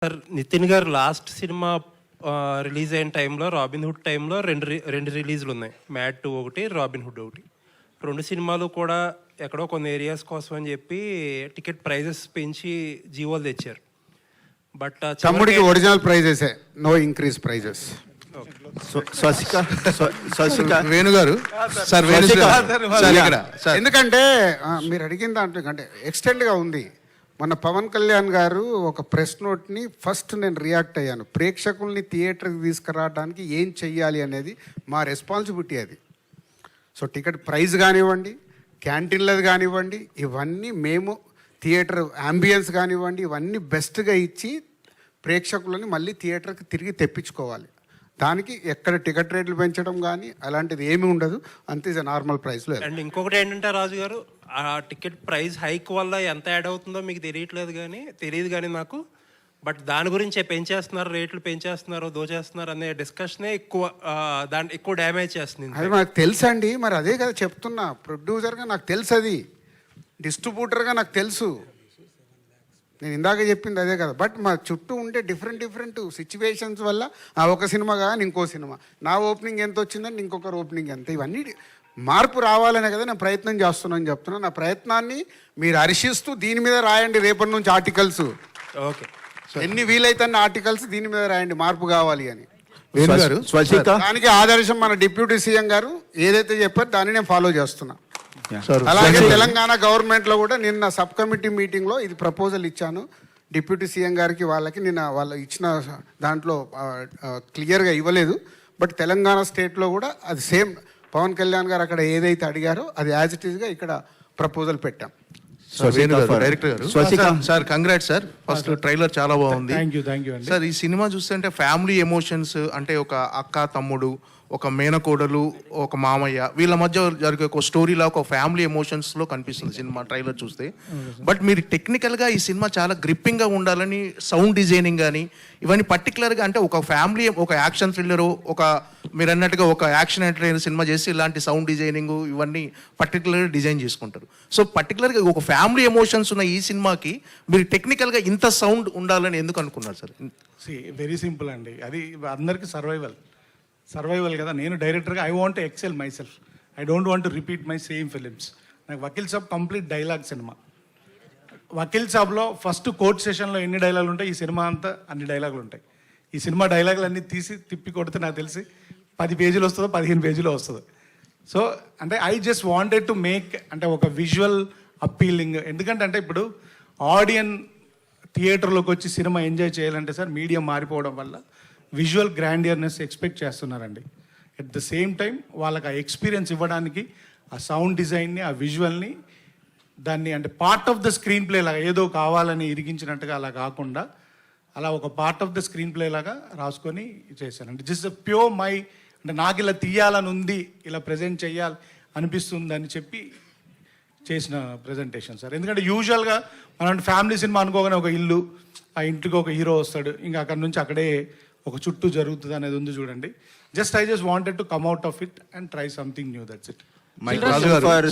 Sir Nitin గారు last cinema release అయిన టైంలో రాబిన్ హుడ్ టైంలో రెండు రిలీజ్లు ఉన్నాయి. మ్యాడ్ 2 ఒకటి, రాబిన్ హుడ్ ఒకటి. రెండు సినిమాలు కూడా ఎక్కడో కొన్ని ఏరియాస్ కోసం అని చెప్పి టికెట్ ప్రైజెస్ పెంచి జీవోలు తెచ్చారు. బట్ తమ్ముడికి ఒరిజినల్ ప్రైజెసే, నో ఇంక్రీజ్ ప్రైజెస్. వేణుగారు సార్, ఎందుకంటే మీరు అడిగిన దాంట్లో అంటే ఎక్స్టెండ్గా ఉంది. మన పవన్ కళ్యాణ్ గారు ఒక ప్రెస్ నోట్ని ఫస్ట్ నేను రియాక్ట్ అయ్యాను. ప్రేక్షకుల్ని థియేటర్కి తీసుకురావడానికి ఏం చెయ్యాలి అనేది మా రెస్పాన్సిబిలిటీ అది. సో టికెట్ ప్రైస్ కానివ్వండి, క్యాంటీన్లది కానివ్వండి, ఇవన్నీ మేము థియేటర్ అంబియన్స్ కానివ్వండి, ఇవన్నీ బెస్ట్గా ఇచ్చి ప్రేక్షకులని మళ్ళీ థియేటర్కి తిరిగి తెప్పించుకోవాలి. దానికి ఎక్కడ టికెట్ రేట్లు పెంచడం కానీ అలాంటిది ఏమీ ఉండదు. అంతే నార్మల్ ప్రైస్లో. అండ్ ఇంకొకటి ఏంటంటే రాజు గారు, ఆ టికెట్ ప్రైస్ హైక్ వల్ల ఎంత యాడ్ అవుతుందో మీకు తెలియదు కానీ నాకు. బట్ దాని గురించి పెంచేస్తున్నారు, రేట్లు పెంచేస్తున్నారు, దోచేస్తున్నారు అనే డిస్కషనే ఎక్కువ డ్యామేజ్ చేస్తుంది. అది నాకు తెలుసు అండి, మరి అదే కదా చెప్తున్నా. ప్రొడ్యూసర్గా నాకు తెలుసు, అది డిస్ట్రిబ్యూటర్గా నాకు తెలుసు. నేను ఇందాక చెప్పింది అదే కదా. బట్ మా చుట్టూ ఉండే డిఫరెంట్ సిచ్యువేషన్స్ వల్ల ఆ ఒక సినిమా కానీ ఇంకో సినిమా, నా ఓపెనింగ్ ఎంత వచ్చిందని ఇంకొకరు ఓపెనింగ్ ఎంత, ఇవన్నీ మార్పు రావాలనే కదా నేను ప్రయత్నం చేస్తున్నాను చెప్తున్నాను. నా ప్రయత్నాన్ని మీరు హర్షిస్తూ దీని మీద రాయండి రేపటి నుంచి ఆర్టికల్స్. ఓకే, ఎన్ని వీలైతే ఆర్టికల్స్ దీని మీద రాయండి, మార్పు కావాలి అని. దానికి ఆదర్శం మన డిప్యూటీ సీఎం గారు ఏదైతే చెప్పారో దాన్ని నేను ఫాలో చేస్తున్నా. అలాగే తెలంగాణ గవర్నమెంట్లో కూడా నిన్న సబ్ కమిటీ మీటింగ్లో ఇది ప్రపోజల్ ఇచ్చాను డిప్యూటీ సీఎం గారికి. వాళ్ళకి నిన్న వాళ్ళు ఇచ్చిన దాంట్లో క్లియర్గా ఇవ్వలేదు. బట్ తెలంగాణ స్టేట్లో కూడా అది సేమ్ పవన్ కళ్యాణ్ గారు అక్కడ ఏదైతే అడిగారో అది యాజ్ ఇట్ ఈస్గా ఇక్కడ ప్రపోజల్ పెట్టాం. డైరెక్టర్ గారు sir, congrats sir. First trailer చాలా బాగుంది. థ్యాంక్ యూ సార్, ఈ సినిమా చూస్తుంటే ఫ్యామిలీ ఎమోషన్స్ అంటే ఒక అక్క తమ్ముడు, ఒక మేనకోడలు, ఒక మామయ్య, వీళ్ళ మధ్య జరిగే ఒక స్టోరీలా ఒక ఫ్యామిలీ ఎమోషన్స్లో కనిపిస్తుంది సినిమా ట్రైలర్ చూస్తే. బట్ మీరు టెక్నికల్గా ఈ సినిమా చాలా గ్రిప్పింగ్గా ఉండాలని సౌండ్ డిజైనింగ్ కానీ ఇవన్నీ పర్టికులర్గా అంటే ఒక ఫ్యామిలీ, ఒక యాక్షన్ థ్రిల్లరు, ఒక మీరు అన్నట్టుగా ఒక యాక్షన్ ఎంటర్టైనర్ సినిమా చేసి ఇలాంటి సౌండ్ డిజైనింగ్ ఇవన్నీ పర్టికులర్గా డిజైన్ చేసుకుంటారు. సో పర్టికులర్గా ఒక ఫ్యామిలీ ఎమోషన్స్ ఉన్న ఈ సినిమాకి మీరు టెక్నికల్గా ఇంత సౌండ్ ఉండాలని ఎందుకు అనుకున్నారు సార్? వెరీ సింపుల్ అండి, అది అందరికీ సర్వైవల్ కదా. నేను డైరెక్టర్గా I want to excel myself. I don't want to repeat my same films. నాకు Vakeel Saab complete dialogue cinema. వకీల్ సాబ్లో ఫస్ట్ కోర్ట్ సెషన్లో ఎన్ని డైలాగులు ఉంటాయి, ఈ సినిమా అంతా అన్ని డైలాగులు ఉంటాయి. ఈ సినిమా డైలాగులు అన్నీ తీసి తిప్పి కొడితే నాకు తెలిసి 10 పేజీలు వస్తుందో 15 పేజీలో వస్తుంది. సో అంటే I just wanted to make అంటే ఒక విజువల్ అప్పీలింగ్. ఎందుకంటే అంటే ఇప్పుడు ఆడియన్ థియేటర్లోకి వచ్చి సినిమా ఎంజాయ్ చేయాలంటే సార్ మీడియం మారిపోవడం వల్ల విజువల్ గ్రాండియర్నెస్ ఎక్స్పెక్ట్ చేస్తున్నారండి. ఎట్ ద సేమ్ టైం వాళ్ళకి ఆ ఎక్స్పీరియన్స్ ఇవ్వడానికి ఆ సౌండ్ డిజైన్ని, ఆ విజువల్ని, దాన్ని అంటే part of the screen play లాగా ఏదో కావాలని ఇరిగించినట్టుగా అలా కాకుండా అలా ఒక part of the screen play లాగా రాసుకొని చేశానండి. జస్ట్ ప్యూర్ మై అంటే నాకు ఇలా తీయాలని ఉంది, ఇలా ప్రజెంట్ చేయాలి అనిపిస్తుంది అని చెప్పి చేసిన ప్రజెంటేషన్ సార్. ఎందుకంటే యూజువల్గా మనం ఫ్యామిలీ సినిమా అనుకోగానే ఒక ఇల్లు, ఆ ఇంటికి ఒక హీరో వస్తాడు, ఇంకా అక్కడ నుంచి అక్కడే ఒక చుట్టూ జరుగుతుంది అనేది ఉంది చూడండి. I just wanted to come out of it and try something new. That's it. Mike Razu garu,